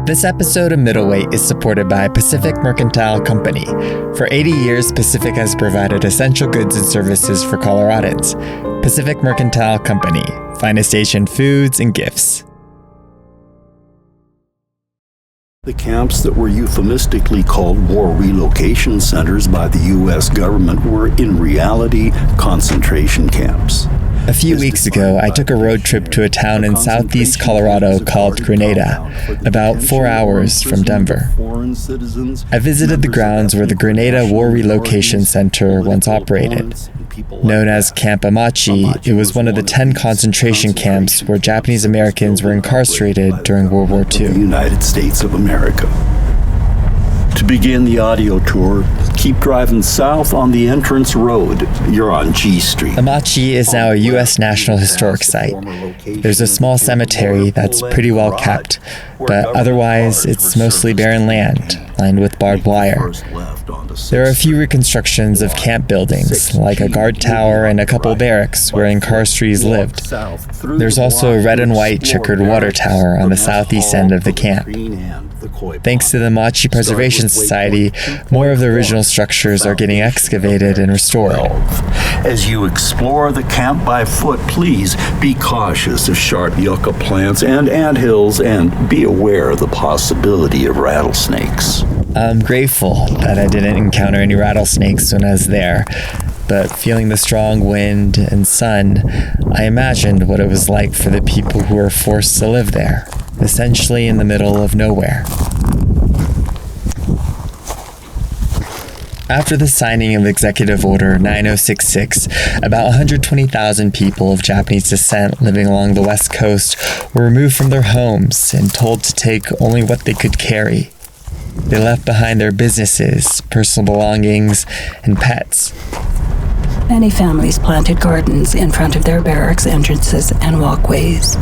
This episode of Middleweight is supported by Pacific Mercantile Company. For 80 years, Pacific has provided essential goods and services for Coloradans. Pacific Mercantile Company, finest Asian foods and gifts. The camps that were euphemistically called war relocation centers by the U.S. government were in reality concentration camps. A few weeks ago, I took a road trip to a town in southeast Colorado called Grenada, about 4 hours from Denver. I visited the grounds where the Grenada War Relocation Center once operated. Known as Camp Amache, it was one of the 10 concentration camps where Japanese Americans were incarcerated during World War II. The United States of America. To begin the audio tour, keep driving south on the entrance road. You're on G Street. Amache is now a U.S. National Historic Site. There's a small cemetery that's pretty well kept, but otherwise it's mostly barren land, lined with barbed wire. There are a few reconstructions of camp buildings, like a guard tower and a couple barracks where incarcerees lived. There's also a red and white checkered water tower on the southeast end of the camp. Thanks to the Amache Preservation Society, more of the original structures are getting excavated and restored. As you explore the camp by foot, please be cautious of sharp yucca plants and anthills, and be aware of the possibility of rattlesnakes. I'm grateful that I didn't encounter any rattlesnakes when I was there, but feeling the strong wind and sun, I imagined what it was like for the people who were forced to live there, essentially in the middle of nowhere. After the signing of Executive Order 9066, about 120,000 people of Japanese descent living along the West Coast were removed from their homes and told to take only what they could carry. They left behind their businesses, personal belongings, and pets. Many families planted gardens in front of their barracks entrances and walkways.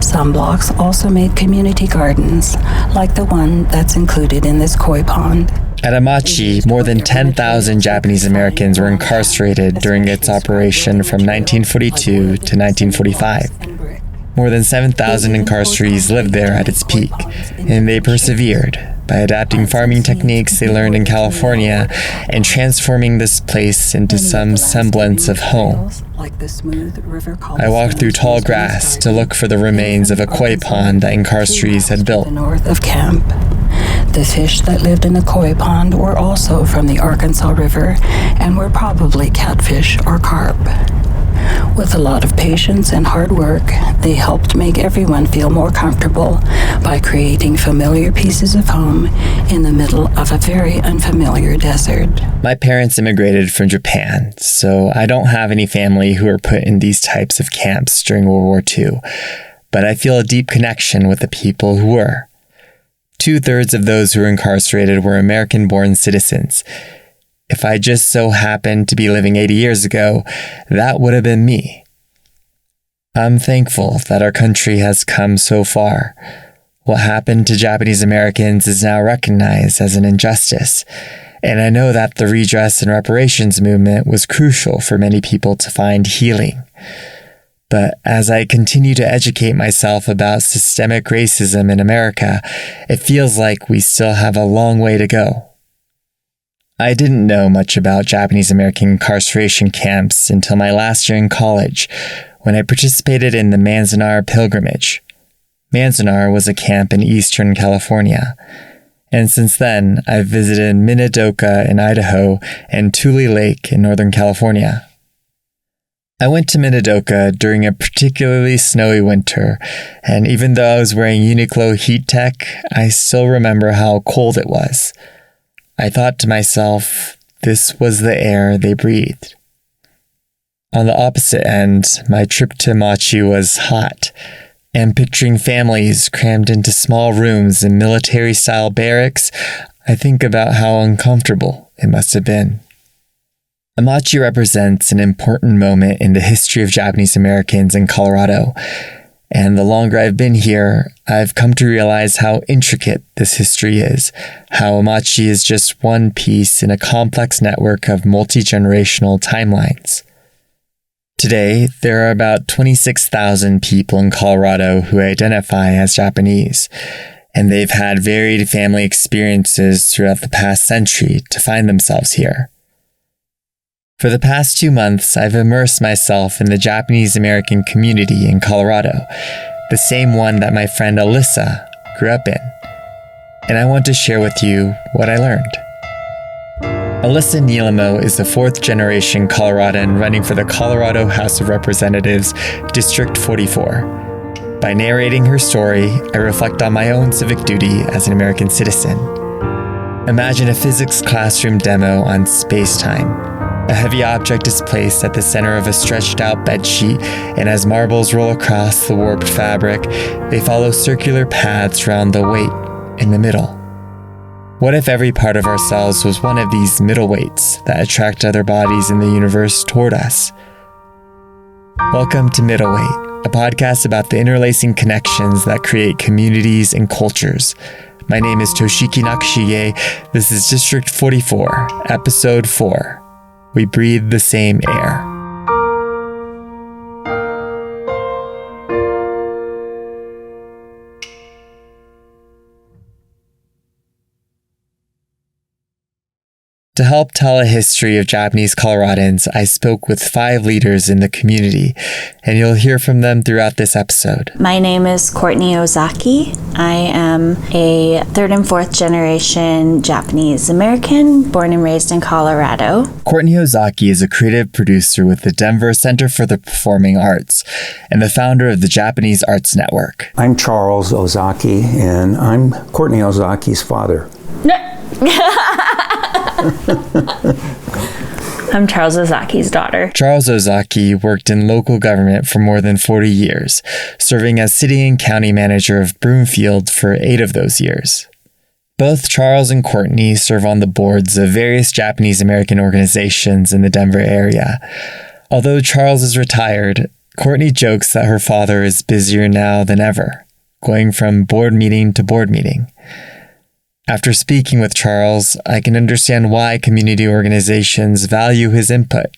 Some blocks also made community gardens, like the one that's included in this koi pond. At Amache, more than 10,000 Japanese Americans were incarcerated during its operation from 1942 to 1945. More than 7,000 incarcerees lived there at its peak, and they persevered by adapting farming techniques they learned in California and transforming this place into some semblance of home. I walked through tall grass to look for the remains of a koi pond that incarcerees had built. North of camp. The fish that lived in the koi pond were also from the Arkansas River and were probably catfish or carp. With a lot of patience and hard work, they helped make everyone feel more comfortable by creating familiar pieces of home in the middle of a very unfamiliar desert. My parents immigrated from Japan, so I don't have any family who were put in these types of camps during World War II, but I feel a deep connection with the people who were. 2/3 of those who were incarcerated were American-born citizens. If I just so happened to be living 80 years ago, that would have been me. I'm thankful that our country has come so far. What happened to Japanese Americans is now recognized as an injustice, and I know that the redress and reparations movement was crucial for many people to find healing. But as I continue to educate myself about systemic racism in America, it feels like we still have a long way to go. I didn't know much about Japanese American incarceration camps until my last year in college, when I participated in the Manzanar pilgrimage. Manzanar was a camp in eastern California, and since then I've visited Minidoka in Idaho and Tule Lake in Northern California. I went to Minidoka during a particularly snowy winter, and even though I was wearing Uniqlo heat tech, I still remember how cold it was. I thought to myself, this was the air they breathed. On the opposite end, my trip to Amache was hot, and picturing families crammed into small rooms in military-style barracks, I think about how uncomfortable it must have been. Amache represents an important moment in the history of Japanese Americans in Colorado, and the longer I've been here, I've come to realize how intricate this history is, how Amache is just one piece in a complex network of multi-generational timelines. Today, there are about 26,000 people in Colorado who identify as Japanese, and they've had varied family experiences throughout the past century to find themselves here. For the past 2 months, I've immersed myself in the Japanese American community in Colorado, the same one that my friend Alyssa grew up in. And I want to share with you what I learned. Alyssa Nilemo is the 4th-generation Coloradan running for the Colorado House of Representatives, District 44. By narrating her story, I reflect on my own civic duty as an American citizen. Imagine a physics classroom demo on space-time. A heavy object is placed at the center of a stretched-out bedsheet, and as marbles roll across the warped fabric, they follow circular paths around the weight in the middle. What if every part of ourselves was one of these middle weights that attract other bodies in the universe toward us? Welcome to Middleweight, a podcast about the interlacing connections that create communities and cultures. My name is Toshiki Nakashige. This is District 44, Episode 4. We breathe the same air. To help tell a history of Japanese Coloradans, I spoke with 5 leaders in the community, and you'll hear from them throughout this episode. My name is Courtney Ozaki. I am a 3rd and 4th generation Japanese American, born and raised in Colorado. Courtney Ozaki is a creative producer with the Denver Center for the Performing Arts and the founder of the Japanese Arts Network. I'm Charles Ozaki, and I'm Courtney Ozaki's father. I'm Charles Ozaki's daughter. Charles Ozaki worked in local government for more than 40 years, serving as city and county manager of Broomfield for 8 of those years. Both Charles and Courtney serve on the boards of various Japanese American organizations in the Denver area. Although Charles is retired, Courtney jokes that her father is busier now than ever, going from board meeting to board meeting. After speaking with Charles, I can understand why community organizations value his input.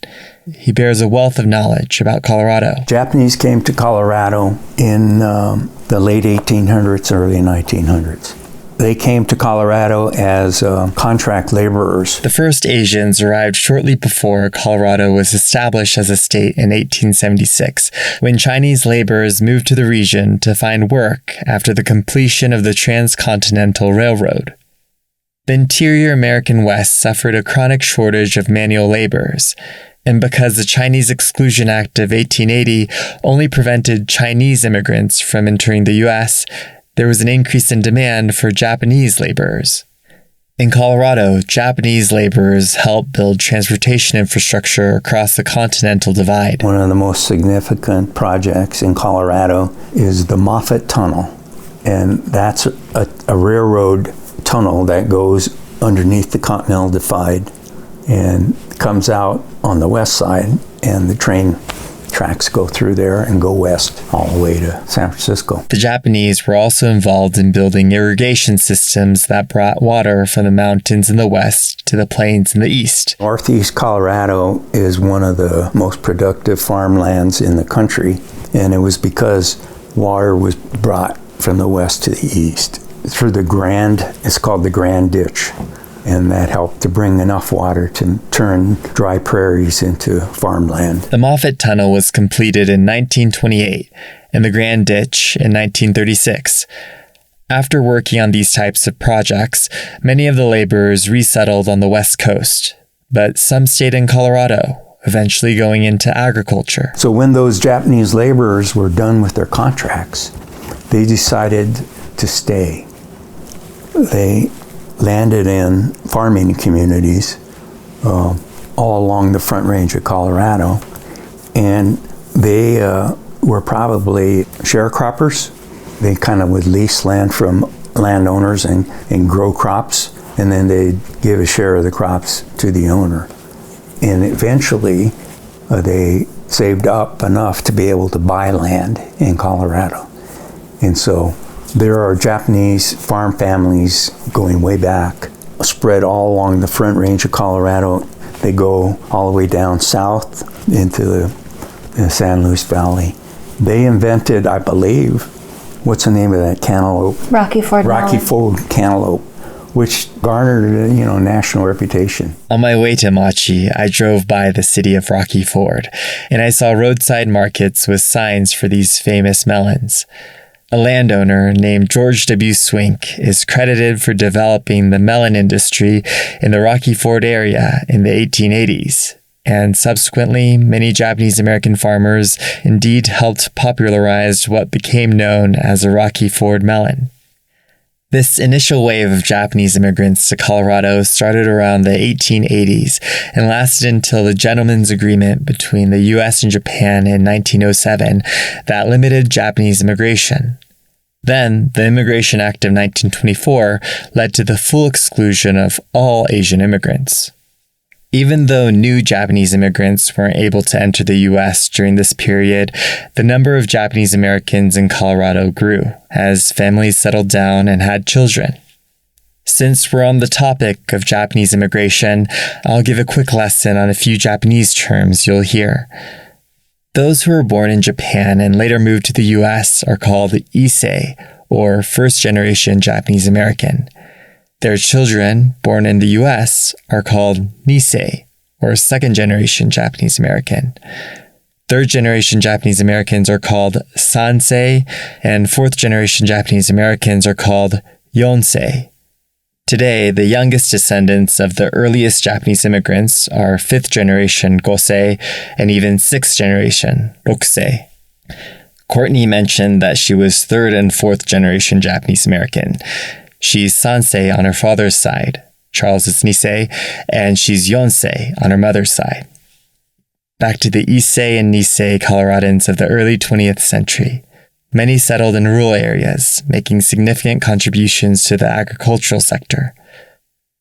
He bears a wealth of knowledge about Colorado. Japanese came to Colorado in the late 1800s, early 1900s. They came to Colorado as contract laborers. The first Asians arrived shortly before Colorado was established as a state in 1876, when Chinese laborers moved to the region to find work after the completion of the Transcontinental Railroad. The interior American West suffered a chronic shortage of manual laborers, and because the Chinese Exclusion Act of 1880 only prevented Chinese immigrants from entering the U.S., there was an increase in demand for Japanese laborers. In Colorado, Japanese laborers helped build transportation infrastructure across the Continental Divide. One of the most significant projects in Colorado is the Moffett Tunnel, and that's a railroad tunnel that goes underneath the Continental Divide and comes out on the west side, and the train tracks go through there and go west all the way to San Francisco. The Japanese were also involved in building irrigation systems that brought water from the mountains in the west to the plains in the east. Northeast Colorado is one of the most productive farmlands in the country, and it was because water was brought from the west to the east through it's called the Grand Ditch. And that helped to bring enough water to turn dry prairies into farmland. The Moffett Tunnel was completed in 1928 and the Grand Ditch in 1936. After working on these types of projects, many of the laborers resettled on the West Coast, but some stayed in Colorado, eventually going into agriculture. So when those Japanese laborers were done with their contracts, they decided to stay. They landed in farming communities all along the Front Range of Colorado, and they were probably sharecroppers. They kind of would lease land from landowners and grow crops, and then they'd give a share of the crops to the owner. And eventually they saved up enough to be able to buy land in Colorado. And so there are Japanese farm families going way back, spread all along the Front Range of Colorado. They go all the way down south into the San Luis Valley. They invented, I believe, what's the name of that cantaloupe? Rocky Ford Cantaloupe, which garnered national reputation. On my way to Amache, I drove by the city of Rocky Ford, and I saw roadside markets with signs for these famous melons. A landowner named George W. Swink is credited for developing the melon industry in the Rocky Ford area in the 1880s, and subsequently, many Japanese American farmers indeed helped popularize what became known as a Rocky Ford melon. This initial wave of Japanese immigrants to Colorado started around the 1880s and lasted until the Gentleman's Agreement between the U.S. and Japan in 1907 that limited Japanese immigration. Then, the Immigration Act of 1924 led to the full exclusion of all Asian immigrants. Even though new Japanese immigrants weren't able to enter the U.S. during this period, the number of Japanese Americans in Colorado grew as families settled down and had children. Since we're on the topic of Japanese immigration, I'll give a quick lesson on a few Japanese terms you'll hear. Those who were born in Japan and later moved to the U.S. are called Issei, or first-generation Japanese American. Their children, born in the U.S., are called Nisei, or second-generation Japanese American. Third-generation Japanese Americans are called Sansei, and fourth-generation Japanese Americans are called Yonsei. Today, the youngest descendants of the earliest Japanese immigrants are fifth-generation Gosei and even sixth-generation Rokusei. Courtney mentioned that she was third and fourth-generation Japanese American. She's Sansei on her father's side, Charles is Nisei, and she's Yonsei on her mother's side. Back to the Issei and Nisei Coloradans of the early 20th century. Many settled in rural areas, making significant contributions to the agricultural sector.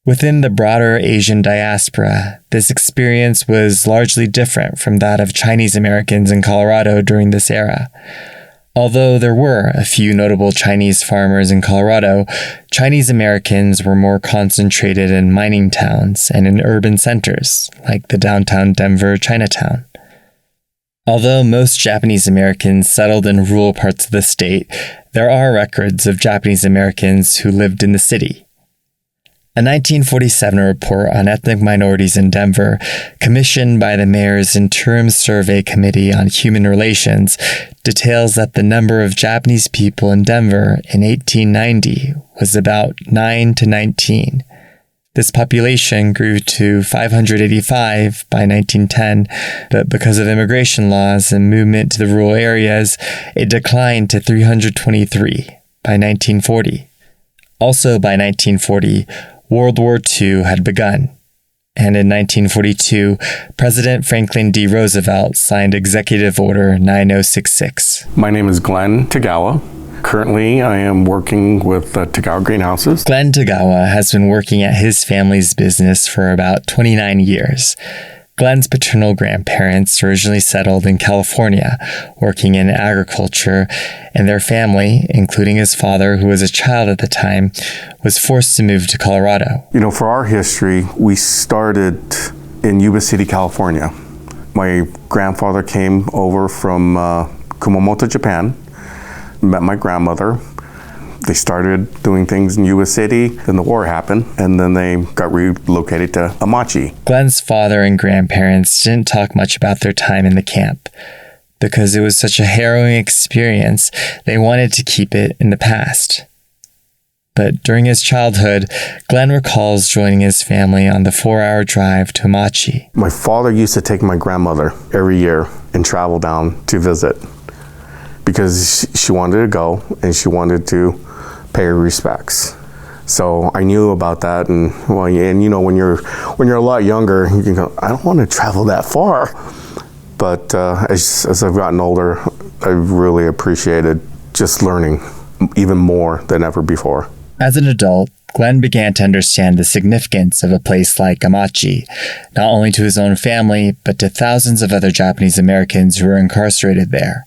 Within the broader Asian diaspora, this experience was largely different from that of Chinese Americans in Colorado during this era. Although there were a few notable Chinese farmers in Colorado, Chinese Americans were more concentrated in mining towns and in urban centers, like the downtown Denver Chinatown. Although most Japanese Americans settled in rural parts of the state, there are records of Japanese Americans who lived in the city. A 1947 report on ethnic minorities in Denver, commissioned by the mayor's Interim Survey Committee on Human Relations, details that the number of Japanese people in Denver in 1890 was about 9 to 19. This population grew to 585 by 1910, but because of immigration laws and movement to the rural areas, it declined to 323 by 1940. Also by 1940, World War II had begun, and in 1942, President Franklin D. Roosevelt signed Executive Order 9066. My name is Glenn Tagawa. Currently, I am working with Tagawa Greenhouses. Glenn Tagawa has been working at his family's business for about 29 years. Glenn's paternal grandparents originally settled in California, working in agriculture, and their family, including his father, who was a child at the time, was forced to move to Colorado. For our history, we started in Yuba City, California. My grandfather came over from Kumamoto, Japan, met my grandmother. They started doing things in Yuba City, then the war happened, and then they got relocated to Amache. Glenn's father and grandparents didn't talk much about their time in the camp. Because it was such a harrowing experience, they wanted to keep it in the past. But during his childhood, Glenn recalls joining his family on the 4-hour drive to Amache. My father used to take my grandmother every year and travel down to visit because she wanted to go and she wanted to pay her respects. So I knew about that, and when you're a lot younger, you can go, I don't want to travel that far. But as I've gotten older, I've really appreciated just learning even more than ever before. As an adult, Glenn began to understand the significance of a place like Amache, not only to his own family, but to thousands of other Japanese Americans who were incarcerated there.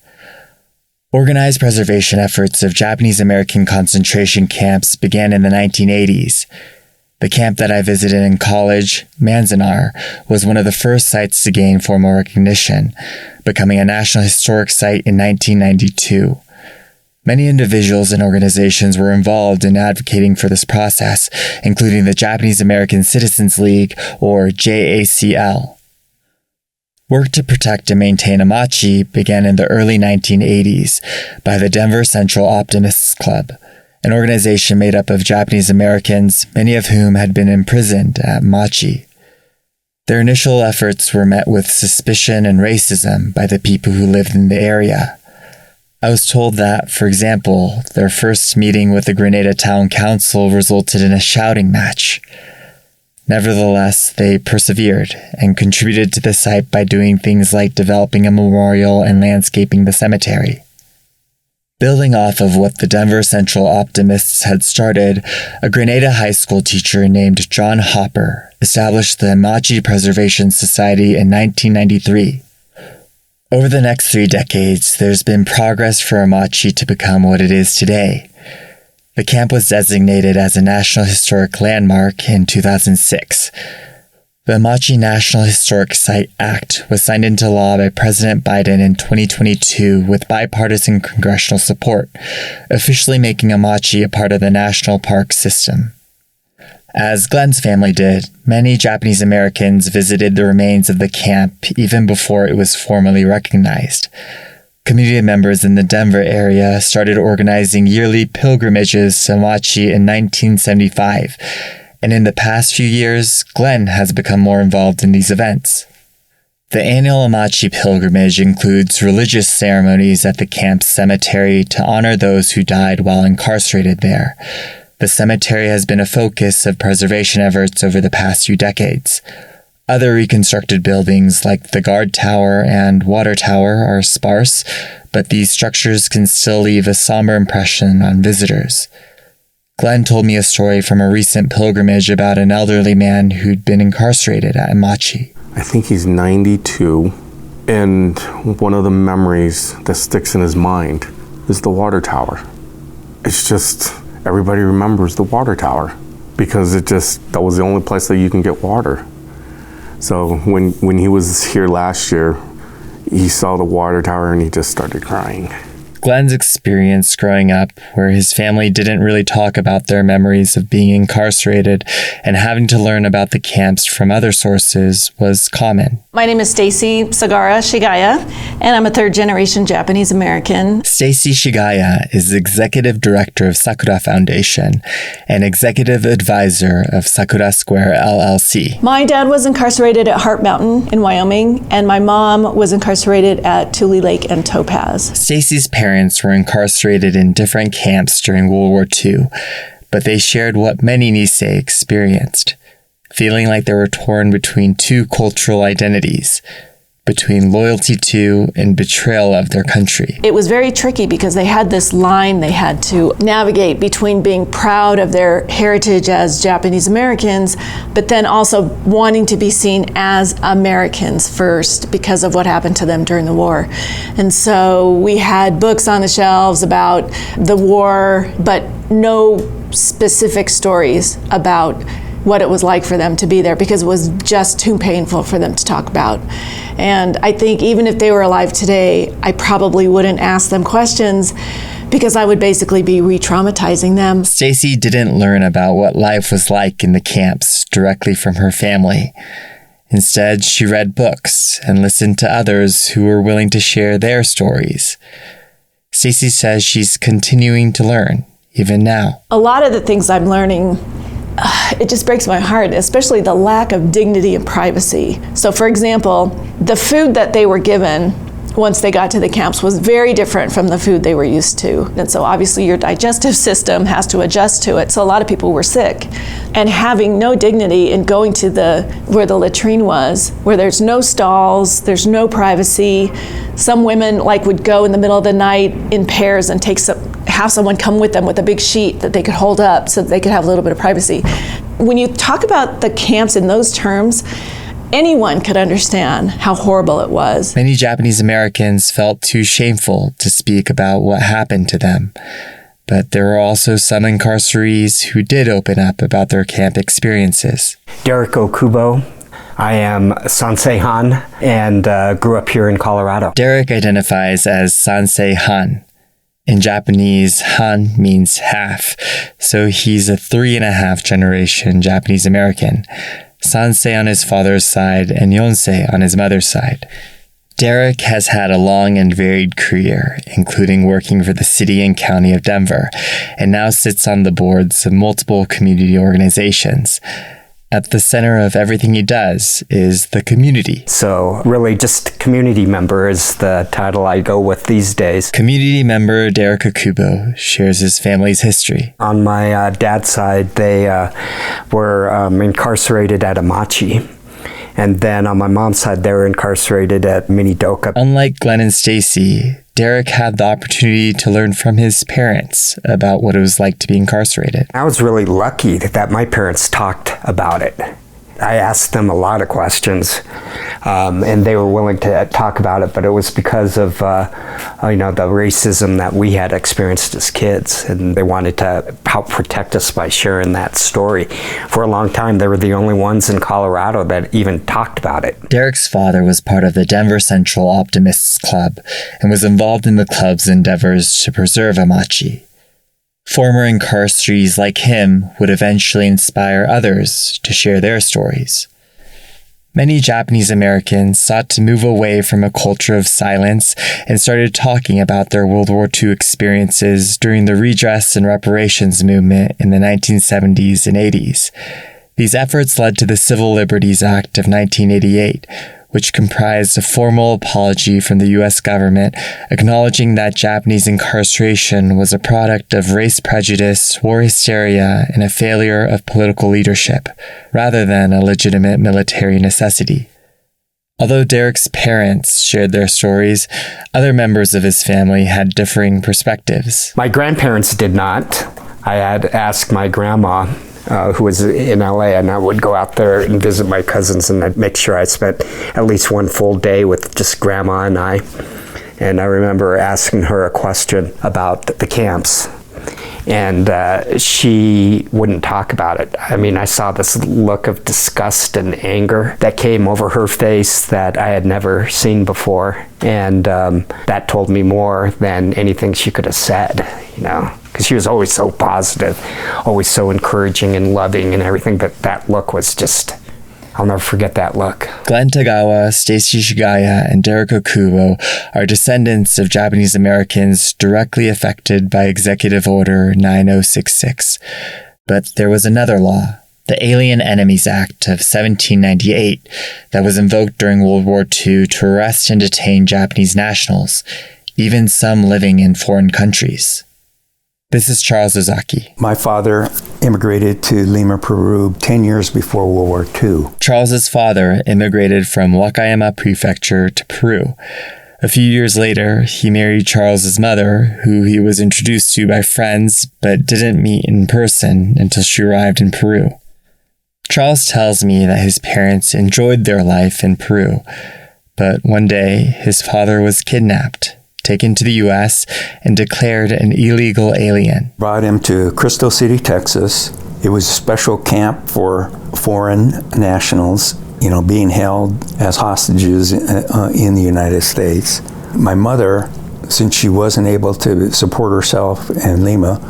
Organized preservation efforts of Japanese American concentration camps began in the 1980s. The camp that I visited in college, Manzanar, was one of the first sites to gain formal recognition, becoming a National Historic Site in 1992. Many individuals and organizations were involved in advocating for this process, including the Japanese American Citizens League, or JACL. Work to protect and maintain Amache began in the early 1980s by the Denver Central Optimists Club, an organization made up of Japanese Americans, many of whom had been imprisoned at Amache. Their initial efforts were met with suspicion and racism by the people who lived in the area. I was told that, for example, their first meeting with the Grenada Town Council resulted in a shouting match. Nevertheless, they persevered and contributed to the site by doing things like developing a memorial and landscaping the cemetery. Building off of what the Denver Central Optimists had started, a Grenada high school teacher named John Hopper established the Amache Preservation Society in 1993. Over the next 3 decades, there's been progress for Amache to become what it is today. The camp was designated as a National Historic Landmark in 2006. The Amache National Historic Site Act was signed into law by President Biden in 2022 with bipartisan congressional support, officially making Amache a part of the national park system. As Glenn's family did, many Japanese Americans visited the remains of the camp even before it was formally recognized. Community members in the Denver area started organizing yearly pilgrimages to Amache in 1975, and in the past few years, Glenn has become more involved in these events. The annual Amache pilgrimage includes religious ceremonies at the camp's cemetery to honor those who died while incarcerated there. The cemetery has been a focus of preservation efforts over the past few decades. Other reconstructed buildings like the guard tower and water tower are sparse, but these structures can still leave a somber impression on visitors. Glenn told me a story from a recent pilgrimage about an elderly man who'd been incarcerated at Amache. I think he's 92, and one of the memories that sticks in his mind is the water tower. It's just, everybody remembers the water tower because that was the only place that you can get water. So when he was here last year, he saw the water tower and he just started crying. Glenn's experience growing up, where his family didn't really talk about their memories of being incarcerated and having to learn about the camps from other sources, was common. My name is Stacy Sagara Shigaya, and I'm a third-generation Japanese American. Stacy Shigaya is Executive Director of Sakura Foundation and Executive Advisor of Sakura Square LLC. My dad was incarcerated at Heart Mountain in Wyoming, and my mom was incarcerated at Tule Lake and Topaz. Stacy's parents were incarcerated in different camps during World War II, but they shared what many Nisei experienced, feeling like they were torn between two cultural identities, between loyalty to and betrayal of their country. It was very tricky because they had this line they had to navigate between being proud of their heritage as Japanese Americans, but then also wanting to be seen as Americans first because of what happened to them during the war. And so we had books on the shelves about the war, but no specific stories about what it was like for them to be there because it was just too painful for them to talk about. And I think even if they were alive today, I probably wouldn't ask them questions because I would basically be re-traumatizing them. Stacy didn't learn about what life was like in the camps directly from her family. Instead, she read books and listened to others who were willing to share their stories. Stacy says she's continuing to learn, even now. A lot of the things I'm learning, it just breaks my heart, especially the lack of dignity and privacy. So for example, the food that they were given once they got to the camps was very different from the food they were used to. And so obviously your digestive system has to adjust to it. So a lot of people were sick. And having no dignity in going to where the latrine was, where there's no stalls, there's no privacy. Some women would go in the middle of the night in pairs and have someone come with them with a big sheet that they could hold up so that they could have a little bit of privacy. When you talk about the camps in those terms, anyone could understand how horrible it was. Many Japanese Americans felt too shameful to speak about what happened to them. But there were also some incarcerees who did open up about their camp experiences. Derek Okubo. I am Sansei Han and grew up here in Colorado. Derek identifies as Sansei Han. In Japanese, Han means half, so he's a 3.5 generation Japanese American. Sansei on his father's side and Yonsei on his mother's side. Derek has had a long and varied career, including working for the city and county of Denver, and now sits on the boards of multiple community organizations. At the center of everything he does is the community. So really just community member is the title I go with these days. Community member Derek Okubo shares his family's history. On my dad's side, they were incarcerated at Amache. And then on my mom's side, they were incarcerated at Minidoka. Unlike Glenn and Stacy, Derek had the opportunity to learn from his parents about what it was like to be incarcerated. I was really lucky that my parents talked about it. I asked them a lot of questions, and they were willing to talk about it, but it was because of the racism that we had experienced as kids, and they wanted to help protect us by sharing that story. For a long time, they were the only ones in Colorado that even talked about it. Derek's father was part of the Denver Central Optimists Club and was involved in the club's endeavors to preserve Amache. Former incarcerees like him would eventually inspire others to share their stories. Many Japanese Americans sought to move away from a culture of silence and started talking about their World War II experiences during the redress and reparations movement in the 1970s and 80s. These efforts led to the Civil Liberties Act of 1988, which comprised a formal apology from the U.S. government acknowledging that Japanese incarceration was a product of race prejudice, war hysteria, and a failure of political leadership, rather than a legitimate military necessity. Although Derek's parents shared their stories, other members of his family had differing perspectives. My grandparents did not. I had asked my grandma, who was in LA, and I would go out there and visit my cousins, and I'd make sure I spent at least one full day with just grandma and I. And I remember asking her a question about the camps, and she wouldn't talk about it. I mean, I saw this look of disgust and anger that came over her face that I had never seen before, and that told me more than anything she could have said, because she was always so positive, always so encouraging and loving and everything, but that look was just, I'll never forget that look. Glenn Tagawa, Stacy Shigaya, and Derek Okubo are descendants of Japanese Americans directly affected by Executive Order 9066. But there was another law, the Alien Enemies Act of 1798, that was invoked during World War II to arrest and detain Japanese nationals, even some living in foreign countries. This is Charles Ozaki. My father immigrated to Lima, Peru 10 years before World War II. Charles's father immigrated from Wakayama Prefecture to Peru. A few years later, he married Charles's mother, who he was introduced to by friends but didn't meet in person until she arrived in Peru. Charles tells me that his parents enjoyed their life in Peru, but one day his father was kidnapped, taken to the U.S., and declared an illegal alien. Brought him to Crystal City, Texas. It was a special camp for foreign nationals, being held as hostages in the United States. My mother, since she wasn't able to support herself in Lima,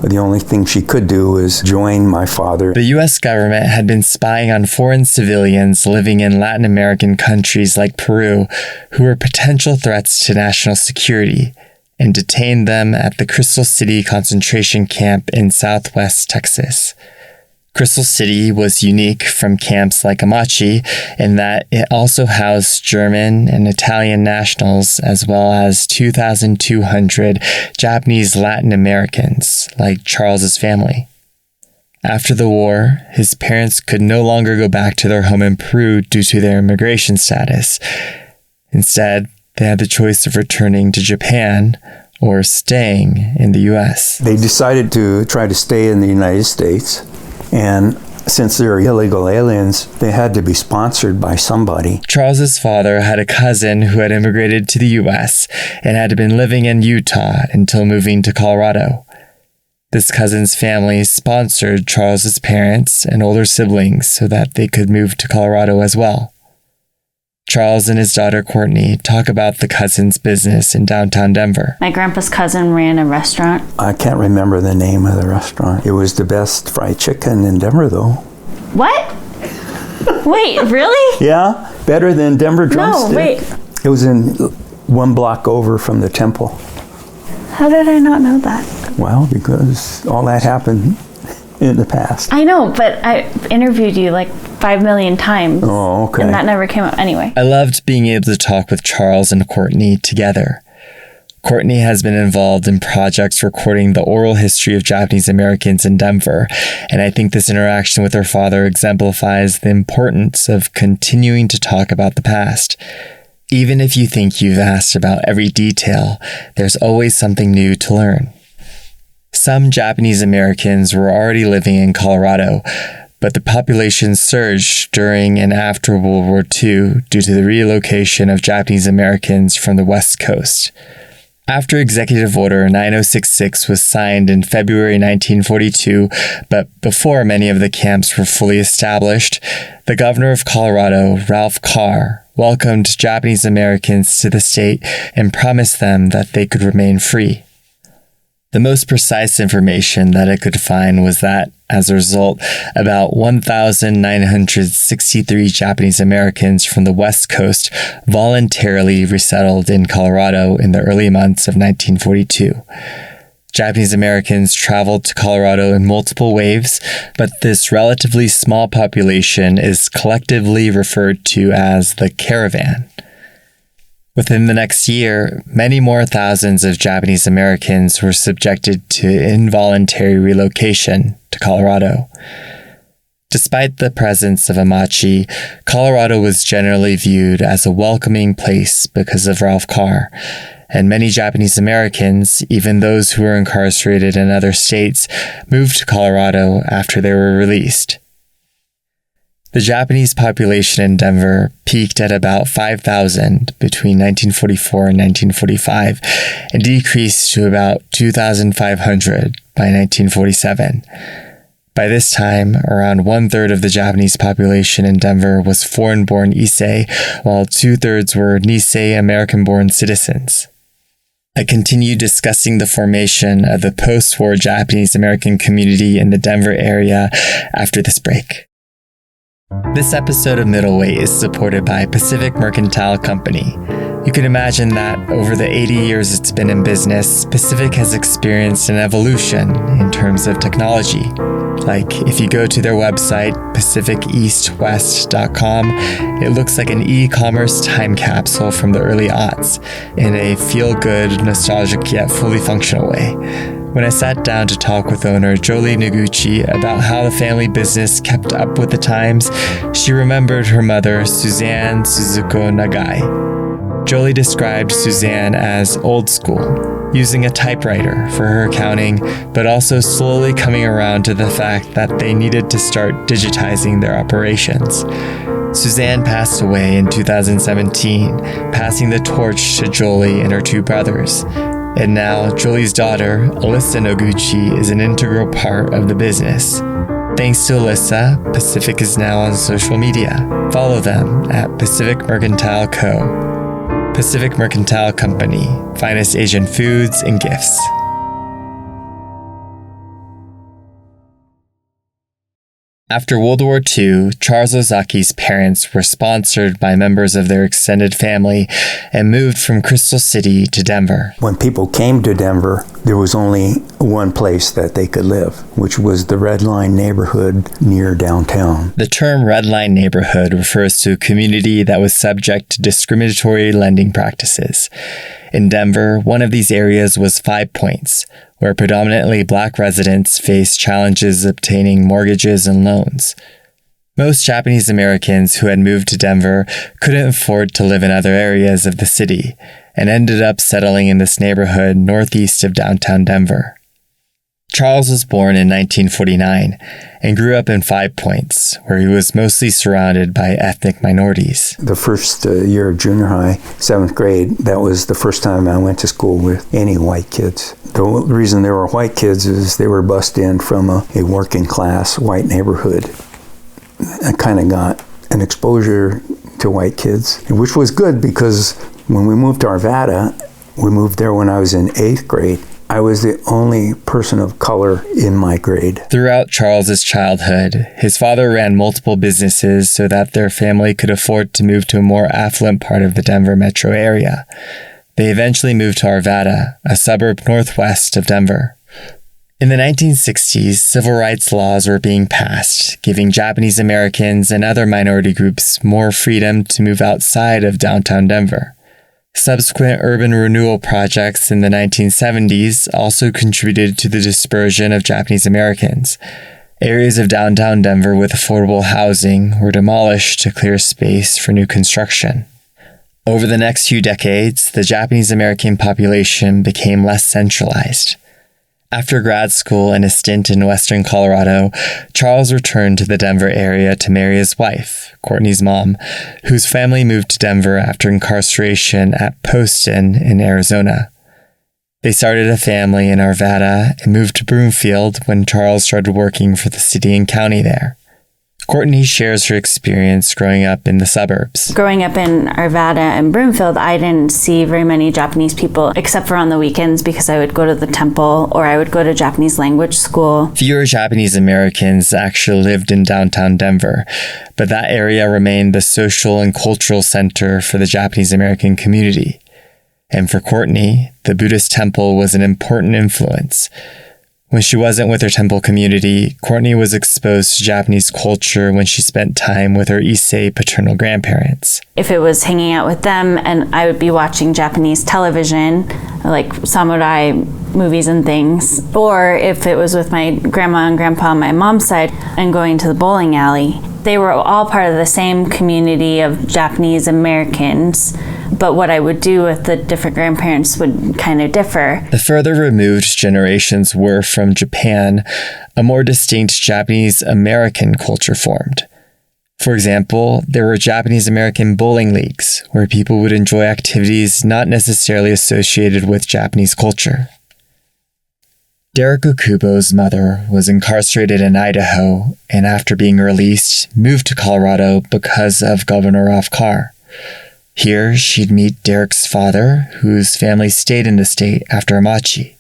the only thing she could do was join my father. The U.S. government had been spying on foreign civilians living in Latin American countries like Peru who were potential threats to national security and detained them at the Crystal City concentration camp in southwest Texas. Crystal City was unique from camps like Amache in that it also housed German and Italian nationals as well as 2,200 Japanese Latin Americans, like Charles's family. After the war, his parents could no longer go back to their home in Peru due to their immigration status. Instead, they had the choice of returning to Japan or staying in the U.S. They decided to try to stay in the United States. And since they're illegal aliens, they had to be sponsored by somebody. Charles's father had a cousin who had immigrated to the U.S. and had been living in Utah until moving to Colorado. This cousin's family sponsored Charles's parents and older siblings so that they could move to Colorado as well. Charles and his daughter Courtney talk about the cousin's business in downtown Denver. My grandpa's cousin ran a restaurant. I can't remember the name of the restaurant. It was the best fried chicken in Denver, though. What? Wait, really? Yeah, better than Denver Drumstick. No, wait. It was in 1 block over from the temple. How did I not know that? Well, because all that happened in the past. I know, but I interviewed you like 5 million times. Oh, okay. And that never came up anyway. I loved being able to talk with Charles and Courtney together. Courtney has been involved in projects recording the oral history of Japanese Americans in Denver, and I think this interaction with her father exemplifies the importance of continuing to talk about the past. Even if you think you've asked about every detail, there's always something new to learn. Some Japanese Americans were already living in Colorado, but the population surged during and after World War II due to the relocation of Japanese Americans from the West Coast. After Executive Order 9066 was signed in February 1942, but before many of the camps were fully established, the governor of Colorado, Ralph Carr, welcomed Japanese Americans to the state and promised them that they could remain free. The most precise information that I could find was that, as a result, about 1,963 Japanese Americans from the West Coast voluntarily resettled in Colorado in the early months of 1942. Japanese Americans traveled to Colorado in multiple waves, but this relatively small population is collectively referred to as the caravan. Within the next year, many more thousands of Japanese Americans were subjected to involuntary relocation to Colorado. Despite the presence of Amache, Colorado was generally viewed as a welcoming place because of Ralph Carr, and many Japanese Americans, even those who were incarcerated in other states, moved to Colorado after they were released. The Japanese population in Denver peaked at about 5,000 between 1944 and 1945 and decreased to about 2,500 by 1947. By this time, around 1/3 of the Japanese population in Denver was foreign-born Issei, while 2/3 were Nisei American-born citizens. I continue discussing the formation of the post-war Japanese American community in the Denver area after this break. This episode of Middleweight is supported by Pacific Mercantile Company. You can imagine that over the 80 years it's been in business, Pacific has experienced an evolution in terms of technology. Like, if you go to their website, pacificeastwest.com, it looks like an e-commerce time capsule from the early aughts in a feel-good, nostalgic yet fully functional way. When I sat down to talk with owner Jolie Noguchi about how the family business kept up with the times, she remembered her mother, Suzanne Suzuko Nagai. Jolie described Suzanne as old school, using a typewriter for her accounting, but also slowly coming around to the fact that they needed to start digitizing their operations. Suzanne passed away in 2017, passing the torch to Jolie and her 2 brothers. And now, Jolie's daughter, Alyssa Noguchi, is an integral part of the business. Thanks to Alyssa, Pacific is now on social media. Follow them at Pacific Mercantile Co. Pacific Mercantile Company, finest Asian foods and gifts. After World War II, Charles Ozaki's parents were sponsored by members of their extended family and moved from Crystal City to Denver. When people came to Denver, there was only one place that they could live, which was the Red Line neighborhood near downtown. The term Red Line neighborhood refers to a community that was subject to discriminatory lending practices. In Denver, one of these areas was 5 Points, where predominantly Black residents faced challenges obtaining mortgages and loans. Most Japanese Americans who had moved to Denver couldn't afford to live in other areas of the city and ended up settling in this neighborhood northeast of downtown Denver. Charles was born in 1949 and grew up in 5 Points, where he was mostly surrounded by ethnic minorities. The first year of junior high, 7th grade, that was the first time I went to school with any white kids. The reason they were white kids is they were bussed in from a working class white neighborhood. I kind of got an exposure to white kids, which was good because when we moved to Arvada, we moved there when I was in 8th grade. I was the only person of color in my grade. Throughout Charles's childhood, his father ran multiple businesses so that their family could afford to move to a more affluent part of the Denver metro area. They eventually moved to Arvada, a suburb northwest of Denver. In the 1960s, civil rights laws were being passed, giving Japanese Americans and other minority groups more freedom to move outside of downtown Denver. Subsequent urban renewal projects in the 1970s also contributed to the dispersion of Japanese Americans. Areas of downtown Denver with affordable housing were demolished to clear space for new construction. Over the next few decades, the Japanese American population became less centralized. After grad school and a stint in western Colorado, Charles returned to the Denver area to marry his wife, Courtney's mom, whose family moved to Denver after incarceration at Poston in Arizona. They started a family in Arvada and moved to Broomfield when Charles started working for the city and county there. Courtney shares her experience growing up in the suburbs. Growing up in Arvada and Broomfield, I didn't see very many Japanese people, except for on the weekends because I would go to the temple or I would go to Japanese language school. Fewer Japanese Americans actually lived in downtown Denver, but that area remained the social and cultural center for the Japanese American community. And for Courtney, the Buddhist temple was an important influence. When she wasn't with her temple community, Courtney was exposed to Japanese culture when she spent time with her Issei paternal grandparents. If it was hanging out with them and I would be watching Japanese television, like samurai movies and things, or if it was with my grandma and grandpa on my mom's side and going to the bowling alley, they were all part of the same community of Japanese Americans, but what I would do with the different grandparents would kind of differ. The further removed generations were from Japan, a more distinct Japanese American culture formed. For example, there were Japanese American bowling leagues, where people would enjoy activities not necessarily associated with Japanese culture. Derek Okubo's mother was incarcerated in Idaho, and after being released, moved to Colorado because of Governor Carr. Here, she'd meet Derek's father, whose family stayed in the state after Amache.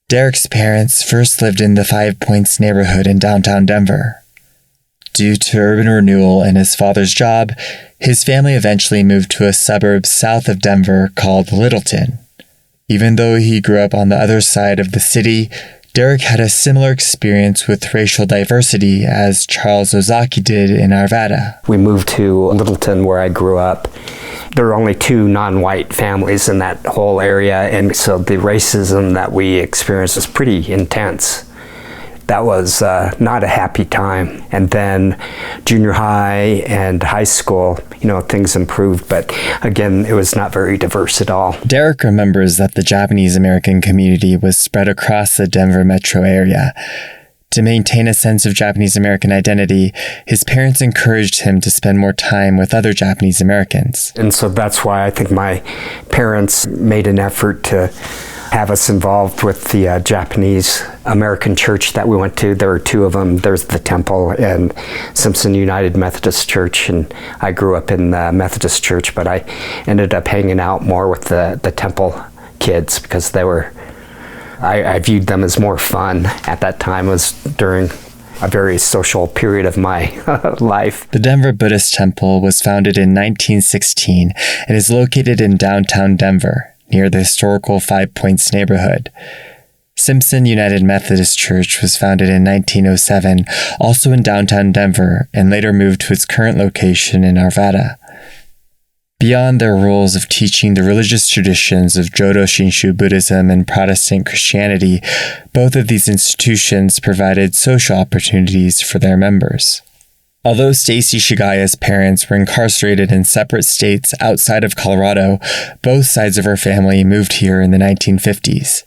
Derek's parents first lived in the 5 Points neighborhood in downtown Denver. Due to urban renewal and his father's job, his family eventually moved to a suburb south of Denver called Littleton. Even though he grew up on the other side of the city, Derek had a similar experience with racial diversity as Charles Ozaki did in Arvada. We moved to Littleton, where I grew up. There were only 2 non-white families in that whole area, and so the racism that we experienced was pretty intense. That was not a happy time. And then junior high and high school, things improved, but again, it was not very diverse at all. Derek remembers that the Japanese American community was spread across the Denver metro area. To maintain a sense of Japanese American identity, his parents encouraged him to spend more time with other Japanese Americans. And so that's why I think my parents made an effort to have us involved with the Japanese American church that we went to. There were 2 of them. There's the Temple and Simpson United Methodist Church, and I grew up in the Methodist Church, but I ended up hanging out more with the Temple kids because I viewed them as more fun at that time. It was during a very social period of my life. The Denver Buddhist Temple was founded in 1916 and is located in downtown Denver, near the historical 5 Points neighborhood. Simpson United Methodist Church was founded in 1907, also in downtown Denver, and later moved to its current location in Arvada. Beyond their roles of teaching the religious traditions of Jodo Shinshu Buddhism and Protestant Christianity, both of these institutions provided social opportunities for their members. Although Stacy Shigaya's parents were incarcerated in separate states outside of Colorado, both sides of her family moved here in the 1950s.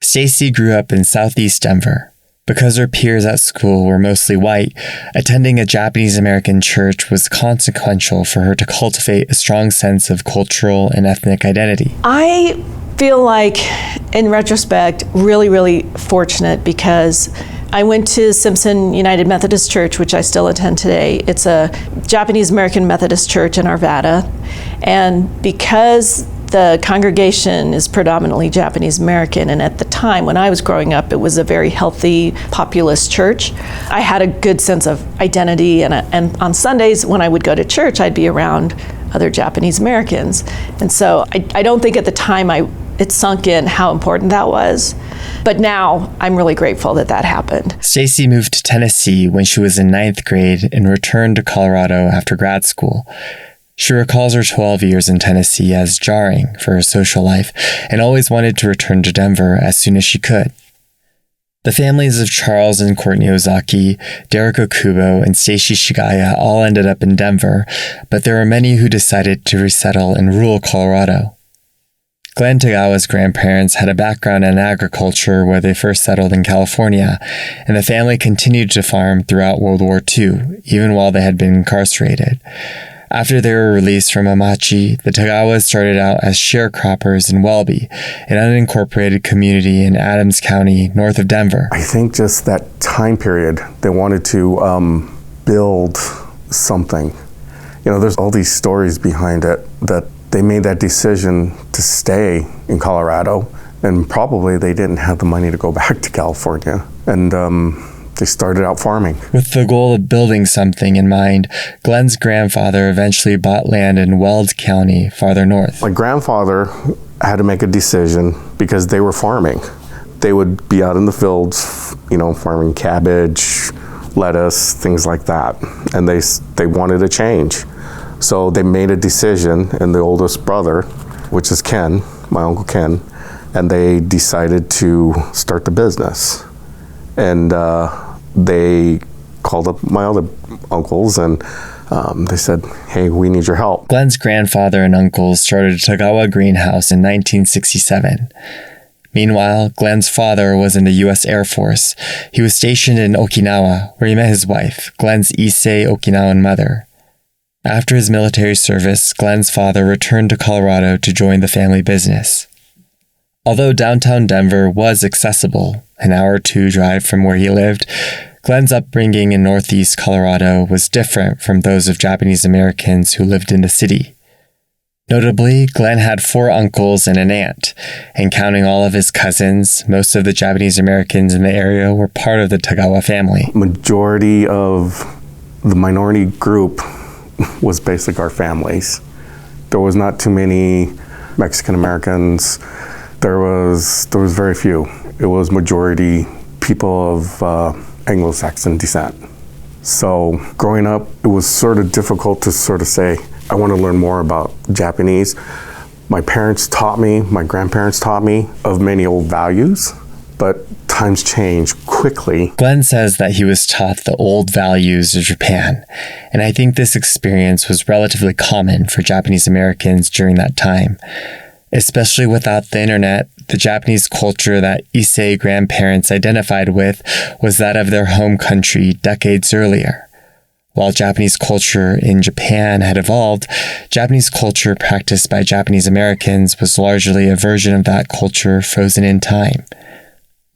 Stacy grew up in southeast Denver. Because her peers at school were mostly white, attending a Japanese American church was consequential for her to cultivate a strong sense of cultural and ethnic identity. I feel like, in retrospect, really, really fortunate because I went to Simpson United Methodist Church, which I still attend today. It's a Japanese American Methodist church in Arvada. And because the congregation is predominantly Japanese American, and at the time when I was growing up, it was a very healthy, populist church, I had a good sense of identity. And on Sundays, when I would go to church, I'd be around other Japanese Americans. And so I don't think at the time it sunk in how important that was. But now I'm really grateful that happened. Stacy moved to Tennessee when she was in 9th grade and returned to Colorado after grad school. She recalls her 12 years in Tennessee as jarring for her social life and always wanted to return to Denver as soon as she could. The families of Charles and Courtney Ozaki, Derek Okubo, and Stacy Shigaya all ended up in Denver, but there were many who decided to resettle in rural Colorado. Glenn Tagawa's grandparents had a background in agriculture where they first settled in California, and the family continued to farm throughout World War II, even while they had been incarcerated. After they were released from Amache, the Tagawas started out as sharecroppers in Welby, an unincorporated community in Adams County, north of Denver. I think just that time period, they wanted to build something. You know, there's all these stories behind it that they made that decision to stay in Colorado, and probably they didn't have the money to go back to California. And they started out farming. With the goal of building something in mind, Glenn's grandfather eventually bought land in Weld County, farther north. My grandfather had to make a decision because they were farming. They would be out in the fields, you know, farming cabbage, lettuce, things like that. And they wanted a change. So they made a decision, and the oldest brother, which is Ken, my Uncle Ken, and they decided to start the business. And they called up my other uncles, and they said, hey, we need your help. Glenn's grandfather and uncles started a Tagawa greenhouse in 1967. Meanwhile, Glenn's father was in the U.S. Air Force. He was stationed in Okinawa, where he met his wife, Glenn's Issei Okinawan mother. After his military service, Glenn's father returned to Colorado to join the family business. Although downtown Denver was accessible, an hour or two drive from where he lived, Glenn's upbringing in northeast Colorado was different from those of Japanese Americans who lived in the city. Notably, Glenn had 4 uncles and an aunt, and counting all of his cousins, most of the Japanese Americans in the area were part of the Tagawa family. Majority of the minority group was basically our families. There was not too many Mexican Americans. There was very few. It was majority people of Anglo-Saxon descent. So growing up, it was sort of difficult to sort of say, I want to learn more about Japanese. My parents taught me, my grandparents taught me of many old values, but times change quickly. Glenn says that he was taught the old values of Japan, and I think this experience was relatively common for Japanese Americans during that time. Especially without the internet, the Japanese culture that Issei grandparents identified with was that of their home country decades earlier. While Japanese culture in Japan had evolved, Japanese culture practiced by Japanese Americans was largely a version of that culture frozen in time.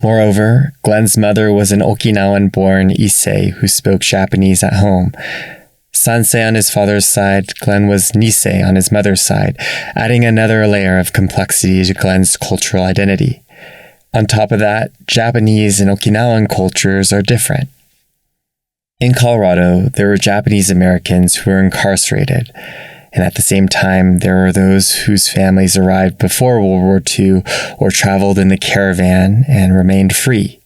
Moreover, Glenn's mother was an Okinawan-born Issei who spoke Japanese at home. Sansei on his father's side, Glenn was Nisei on his mother's side, adding another layer of complexity to Glenn's cultural identity. On top of that, Japanese and Okinawan cultures are different. In Colorado, there were Japanese Americans who were incarcerated, and at the same time, there were those whose families arrived before World War II or traveled in the caravan and remained free.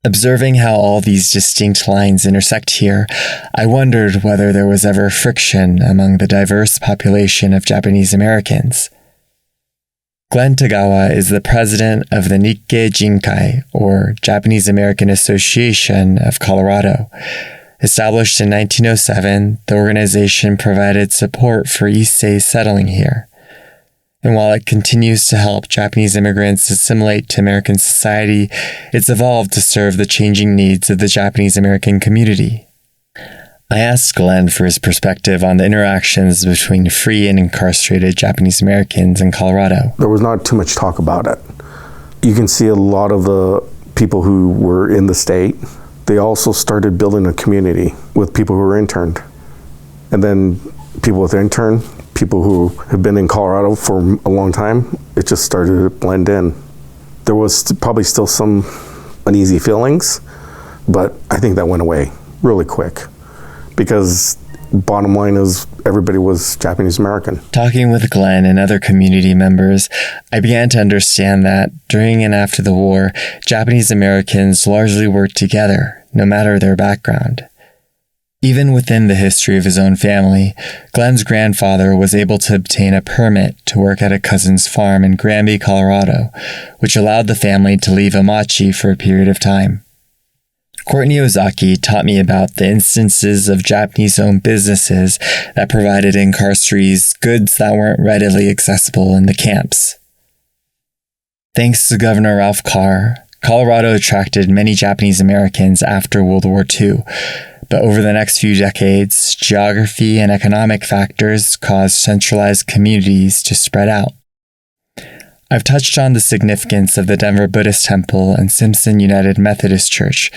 Observing how all these distinct lines intersect here, I wondered whether there was ever friction among the diverse population of Japanese Americans. Glenn Tagawa is the president of the Nikkei Jinkai, or Japanese American Association of Colorado. Established in 1907, the organization provided support for Issei settling here. And while it continues to help Japanese immigrants assimilate to American society, it's evolved to serve the changing needs of the Japanese American community. I asked Glenn for his perspective on the interactions between free and incarcerated Japanese Americans in Colorado. There was not too much talk about it. You can see a lot of the people who were in the state. They also started building a community with people who were interned. And then people with intern, people who have been in Colorado for a long time, it just started to blend in. There was probably still some uneasy feelings, but I think that went away really quick because bottom line is everybody was Japanese American. Talking with Glenn and other community members, I began to understand that during and after the war, Japanese Americans largely worked together, no matter their background. Even within the history of his own family, Glenn's grandfather was able to obtain a permit to work at a cousin's farm in Granby, Colorado, which allowed the family to leave Amache for a period of time. Courtney Ozaki taught me about the instances of Japanese-owned businesses that provided incarcerees goods that weren't readily accessible in the camps. Thanks to Governor Ralph Carr, Colorado attracted many Japanese Americans after World War II, but over the next few decades, geography and economic factors caused centralized communities to spread out. I've touched on the significance of the Denver Buddhist Temple and Simpson United Methodist Church,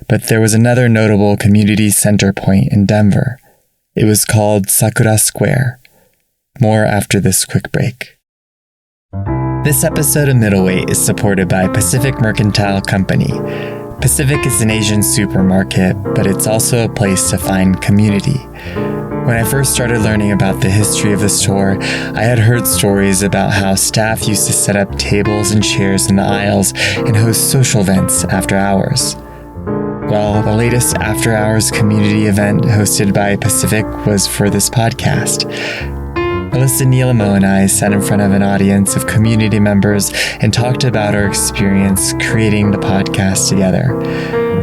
but there was another notable community center point in Denver. It was called Sakura Square. More after this quick break. This episode of Middleweight is supported by Pacific Mercantile Company. Pacific is an Asian supermarket, but it's also a place to find community. When I first started learning about the history of the store, I had heard stories about how staff used to set up tables and chairs in the aisles and host social events after hours. Well, the latest after-hours community event hosted by Pacific was for this podcast. Alyssa Nilemo and I sat in front of an audience of community members and talked about our experience creating the podcast together.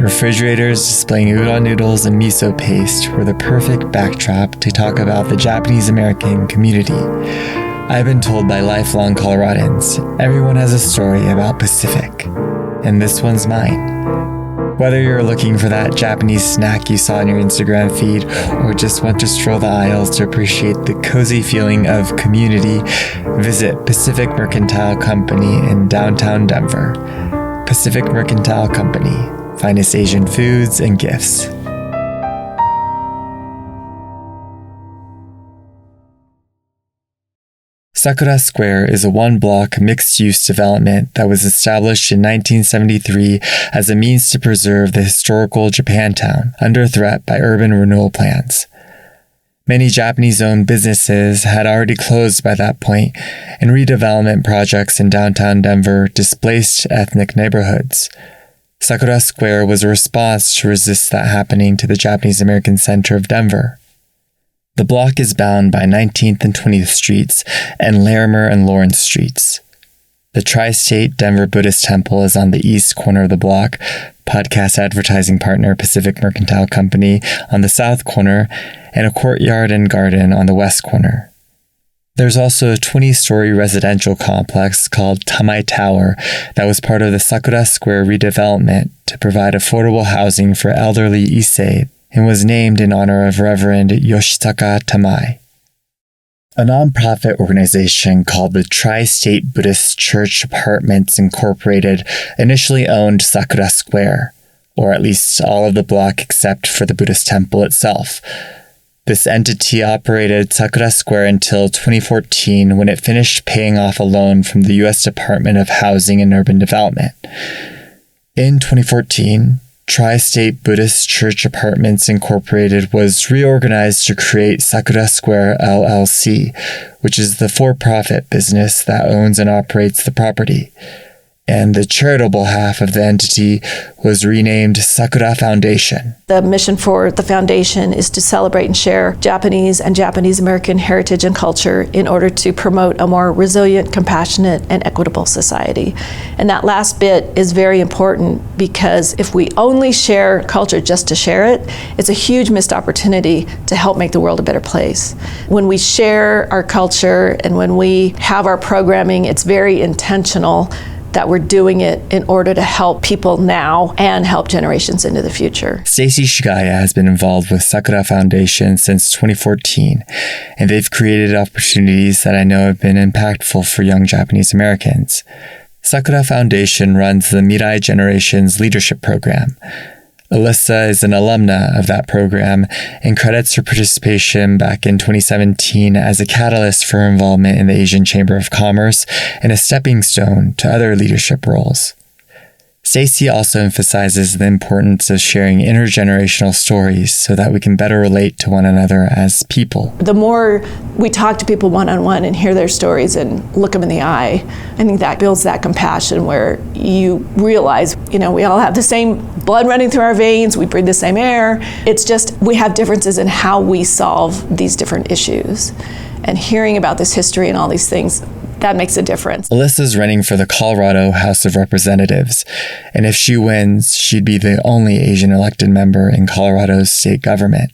Refrigerators displaying udon noodles and miso paste were the perfect backdrop to talk about the Japanese American community. I've been told by lifelong Coloradans, everyone has a story about Pacific, and this one's mine. Whether you're looking for that Japanese snack you saw in your Instagram feed or just want to stroll the aisles to appreciate the cozy feeling of community, visit Pacific Mercantile Company in downtown Denver. Pacific Mercantile Company, finest Asian foods and gifts. Sakura Square is a one-block mixed-use development that was established in 1973 as a means to preserve the historical Japantown under threat by urban renewal plans. Many Japanese-owned businesses had already closed by that point, and redevelopment projects in downtown Denver displaced ethnic neighborhoods. Sakura Square was a response to resist that happening to the Japanese American center of Denver. The block is bound by 19th and 20th Streets and Larimer and Lawrence Streets. The Tri-State Denver Buddhist Temple is on the east corner of the block, podcast advertising partner Pacific Mercantile Company on the south corner, and a courtyard and garden on the west corner. There's also a 20-story residential complex called Tamai Tower that was part of the Sakura Square redevelopment to provide affordable housing for elderly Issei and was named in honor of Reverend Yoshitaka Tamai. A nonprofit organization called the Tri-State Buddhist Church Apartments Incorporated initially owned Sakura Square, or at least all of the block except for the Buddhist temple itself. This entity operated Sakura Square until 2014 when it finished paying off a loan from the U.S. Department of Housing and Urban Development. In 2014, Tri-State Buddhist Church Apartments Incorporated was reorganized to create Sakura Square LLC, which is the for-profit business that owns and operates the property. And the charitable half of the entity was renamed Sakura Foundation. The mission for the foundation is to celebrate and share Japanese and Japanese American heritage and culture in order to promote a more resilient, compassionate, and equitable society. And that last bit is very important because if we only share culture just to share it, it's a huge missed opportunity to help make the world a better place. When we share our culture and when we have our programming, it's very intentional that we're doing it in order to help people now and help generations into the future. Stacy Shigaya has been involved with Sakura Foundation since 2014, and they've created opportunities that I know have been impactful for young Japanese Americans. Sakura Foundation runs the Mirai Generations Leadership Program. Alyssa is an alumna of that program and credits her participation back in 2017 as a catalyst for her involvement in the Asian Chamber of Commerce and a stepping stone to other leadership roles. Stacy also emphasizes the importance of sharing intergenerational stories so that we can better relate to one another as people. The more we talk to people one-on-one and hear their stories and look them in the eye, I think that builds that compassion where you realize, we all have the same blood running through our veins, we breathe the same air. It's just we have differences in how we solve these different issues. And hearing about this history and all these things, that makes a difference. Alyssa's running for the Colorado House of Representatives, and if she wins, she'd be the only Asian elected member in Colorado's state government.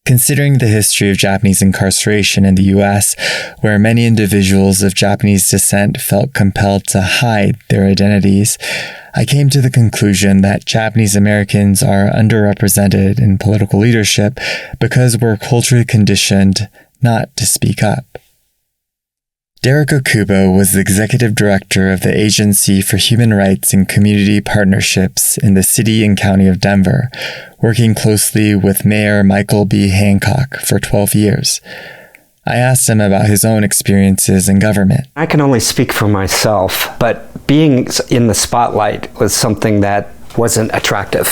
Considering the history of Japanese incarceration in the U.S., where many individuals of Japanese descent felt compelled to hide their identities, I came to the conclusion that Japanese Americans are underrepresented in political leadership because we're culturally conditioned not to speak up. Derek Okubo was the executive director of the Agency for Human Rights and Community Partnerships in the city and county of Denver, working closely with Mayor Michael B. Hancock for 12 years. I asked him about his own experiences in government. I can only speak for myself, but being in the spotlight was something that wasn't attractive.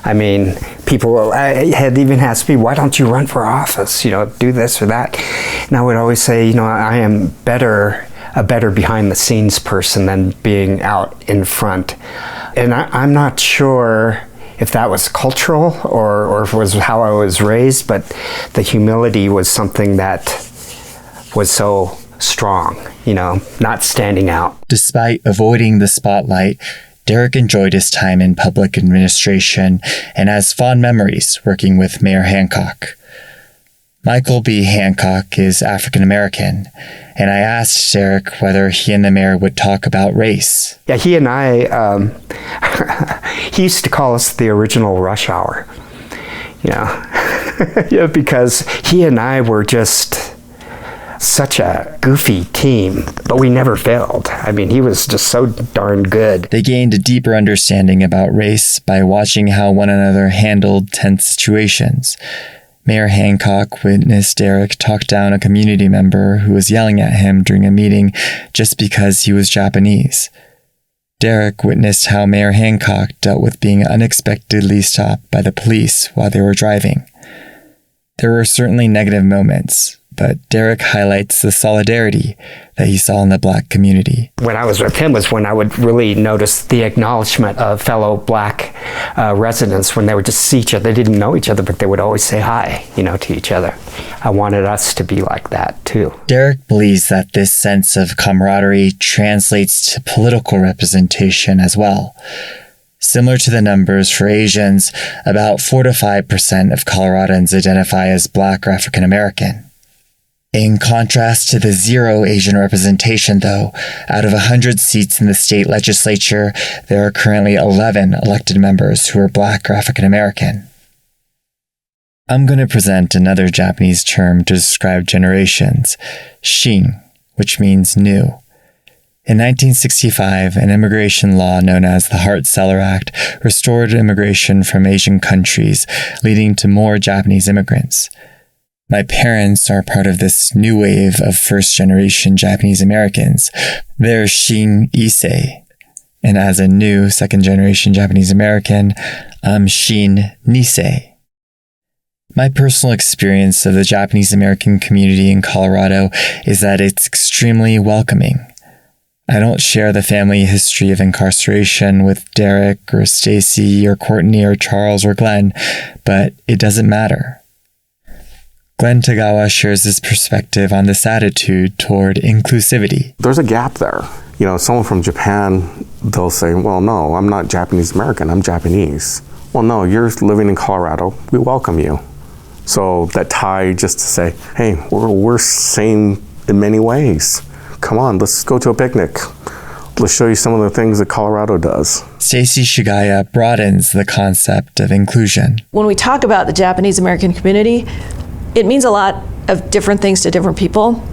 I mean, people had even asked me, why don't you run for office? Do this or that. And I would always say, I am a better behind the scenes person than being out in front. And I'm not sure if that was cultural or if it was how I was raised, but the humility was something that was so strong, not standing out. Despite avoiding the spotlight, Derek enjoyed his time in public administration and has fond memories working with Mayor Hancock. Michael B. Hancock is African American, and I asked Derek whether he and the mayor would talk about race. Yeah, he and I, he used to call us the original rush hour, because he and I were just such a goofy team, but we never failed. I mean, he was just so darn good. They gained a deeper understanding about race by watching how one another handled tense situations. Mayor Hancock witnessed Derek talk down a community member who was yelling at him during a meeting just because he was Japanese. Derek witnessed how Mayor Hancock dealt with being unexpectedly stopped by the police while they were driving. There were certainly negative moments, but Derek highlights the solidarity that he saw in the Black community. When I was with him was when I would really notice the acknowledgement of fellow Black residents when they would just see each other. They didn't know each other, but they would always say hi, to each other. I wanted us to be like that, too. Derek believes that this sense of camaraderie translates to political representation as well. Similar to the numbers for Asians, about 4 to 5% of Coloradans identify as Black or African American. In contrast to the zero Asian representation, though, out of 100 seats in the state legislature, there are currently 11 elected members who are Black or African American. I'm going to present another Japanese term to describe generations, shin, which means new. In 1965, an immigration law known as the Hart-Celler Act restored immigration from Asian countries, leading to more Japanese immigrants. My parents are part of this new wave of first-generation Japanese Americans. They're Shin Issei. And as a new second-generation Japanese American, I'm Shin Nisei. My personal experience of the Japanese American community in Colorado is that it's extremely welcoming. I don't share the family history of incarceration with Derek or Stacy or Courtney or Charles or Glenn, but it doesn't matter. Glenn Tagawa shares his perspective on this attitude toward inclusivity. There's a gap there. Someone from Japan, they'll say, well, no, I'm not Japanese American, I'm Japanese. Well, no, you're living in Colorado, we welcome you. So that tie just to say, hey, we're same in many ways. Come on, let's go to a picnic. Let's show you some of the things that Colorado does. Stacy Shigaya broadens the concept of inclusion. When we talk about the Japanese American community, it means a lot of different things to different people.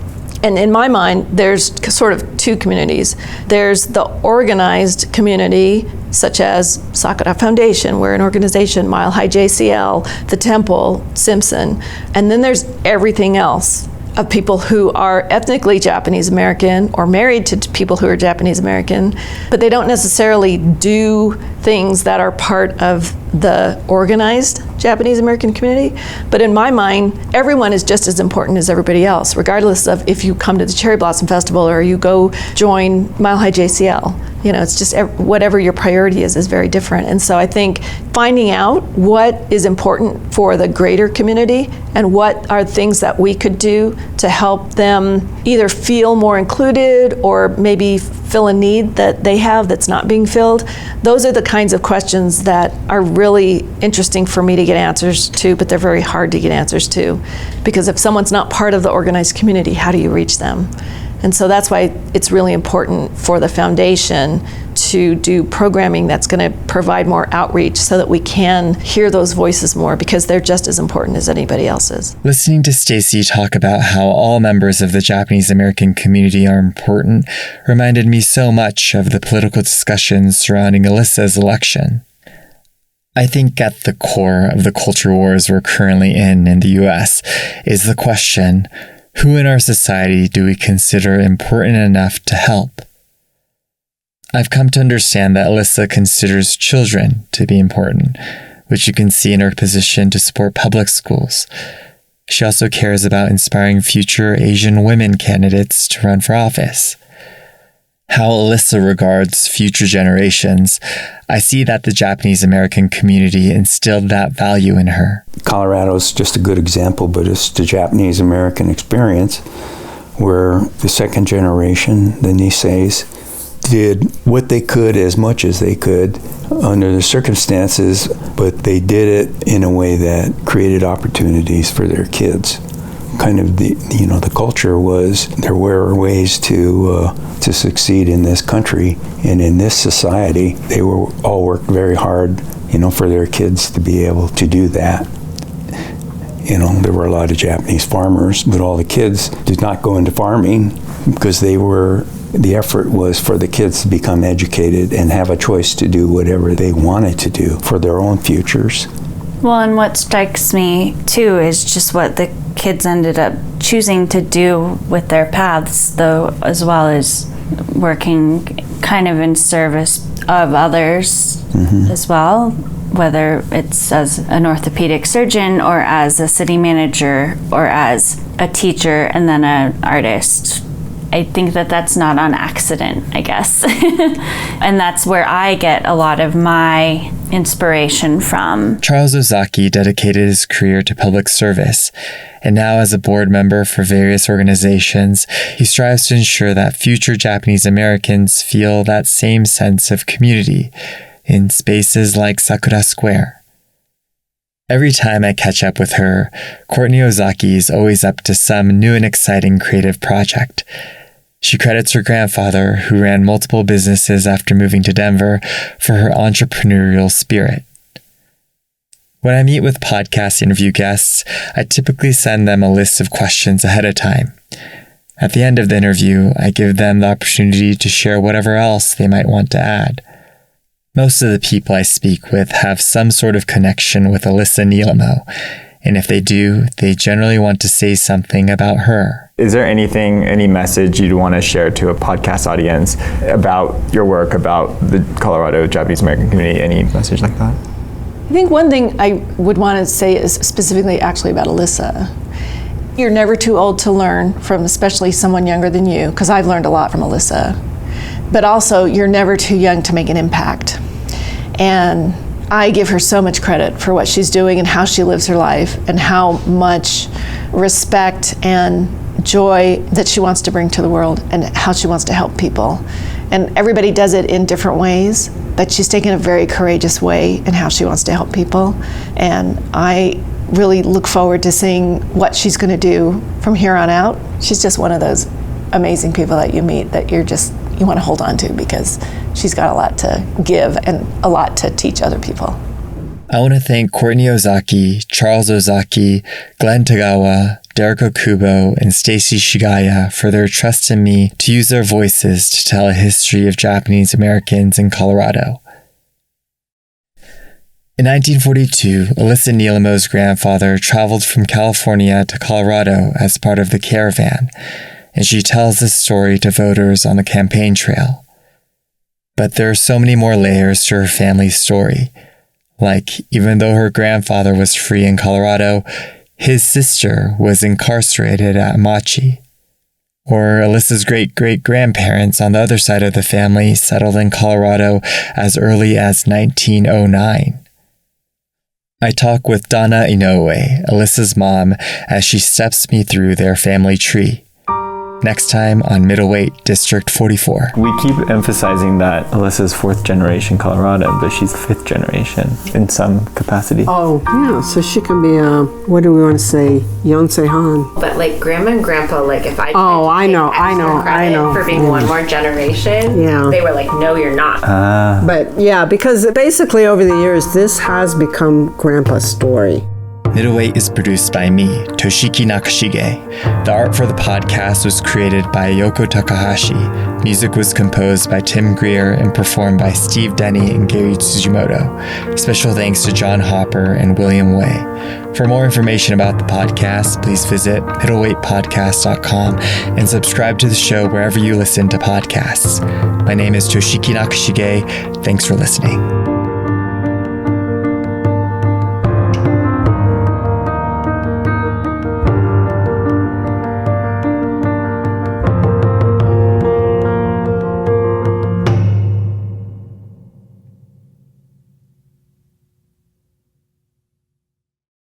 And in my mind, there's sort of two communities. There's the organized community, such as Sakura Foundation, we're an organization, Mile High JCL, the Temple, Simpson. And then there's everything else of people who are ethnically Japanese American or married to people who are Japanese American, but they don't necessarily do things that are part of the organized Japanese American community. But in my mind, everyone is just as important as everybody else, regardless of if you come to the Cherry Blossom Festival or you go join Mile High JCL. You know, it's just whatever your priority is very different. And so I think finding out what is important for the greater community and what are things that we could do to help them either feel more included or maybe fill a need that they have that's not being filled. Those are the kinds of questions that are really interesting for me to get answers to, but they're very hard to get answers to. Because if someone's not part of the organized community, how do you reach them? And so that's why it's really important for the foundation to do programming that's going to provide more outreach so that we can hear those voices more, because they're just as important as anybody else's. Listening to Stacy talk about how all members of the Japanese American community are important reminded me so much of the political discussions surrounding Alyssa's election. I think at the core of the culture wars we're currently in the U.S. is the question, who in our society do we consider important enough to help? I've come to understand that Alyssa considers children to be important, which you can see in her position to support public schools. She also cares about inspiring future Asian women candidates to run for office. How Alyssa regards future generations, I see that the Japanese American community instilled that value in her. Colorado's just a good example, but it's the Japanese American experience where the second generation, the Niseis, did what they could as much as they could under the circumstances, but they did it in a way that created opportunities for their kids. Kind of the culture was there were ways to succeed in this country and in this society. They were all worked very hard, for their kids to be able to do that. There were a lot of Japanese farmers, but all the kids did not go into farming because the effort was for the kids to become educated and have a choice to do whatever they wanted to do for their own futures. Well, and what strikes me too is just what the kids ended up choosing to do with their paths, though, as well as working kind of in service of others as well, whether it's as an orthopedic surgeon or as a city manager or as a teacher and then an artist. I think that that's not on accident, I guess. And that's where I get a lot of my inspiration from. Charles Ozaki dedicated his career to public service, and now as a board member for various organizations, he strives to ensure that future Japanese Americans feel that same sense of community in spaces like Sakura Square. Every time I catch up with her, Courtney Ozaki is always up to some new and exciting creative project. She credits her grandfather, who ran multiple businesses after moving to Denver, for her entrepreneurial spirit. When I meet with podcast interview guests, I typically send them a list of questions ahead of time. At the end of the interview, I give them the opportunity to share whatever else they might want to add. Most of the people I speak with have some sort of connection with Alyssa Nilemo, and if they do, they generally want to say something about her. Is there any message you'd want to share to a podcast audience about your work, about the Colorado Japanese American community? Any message like that? I think one thing I would want to say is specifically actually about Alyssa. You're never too old to learn from especially someone younger than you, because I've learned a lot from Alyssa. But also, you're never too young to make an impact. And I give her so much credit for what she's doing and how she lives her life and how much respect and joy that she wants to bring to the world and how she wants to help people. And everybody does it in different ways, but she's taken a very courageous way in how she wants to help people. And I really look forward to seeing what she's going to do from here on out. She's just one of those amazing people that you meet that you want to hold on to, because she's got a lot to give and a lot to teach other people. I want to thank Courtney Ozaki, Charles Ozaki, Glenn Tagawa, Derek Okubo, and Stacy Shigaya for their trust in me to use their voices to tell a history of Japanese Americans in Colorado. In 1942, Alyssa Nilemo's grandfather traveled from California to Colorado as part of the caravan, and she tells this story to voters on the campaign trail. But there are so many more layers to her family's story. Like, even though her grandfather was free in Colorado, his sister was incarcerated at Amache. Or Alyssa's great-great-grandparents on the other side of the family settled in Colorado as early as 1909. I talk with Donna Inoue, Alyssa's mom, as she steps me through their family tree. Next time on Middleweight District 44. We keep emphasizing that Alyssa's 4th generation Colorado, but she's 5th generation in some capacity. Oh, yeah, so she can be what do we want to say, Yonsei Han. But like Grandma and Grandpa, like if I I know for being one more generation, yeah, they were like, no, you're not. But yeah, because basically over the years, this has become Grandpa's story. Middleweight is produced by me, Toshiki Nakashige. The art for the podcast was created by Yoko Takahashi. Music was composed by Tim Greer and performed by Steve Denny and Gary Tsujimoto. Special thanks to John Hopper and William Way. For more information about the podcast, please visit middleweightpodcast.com and subscribe to the show wherever you listen to podcasts. My name is Toshiki Nakashige. Thanks for listening.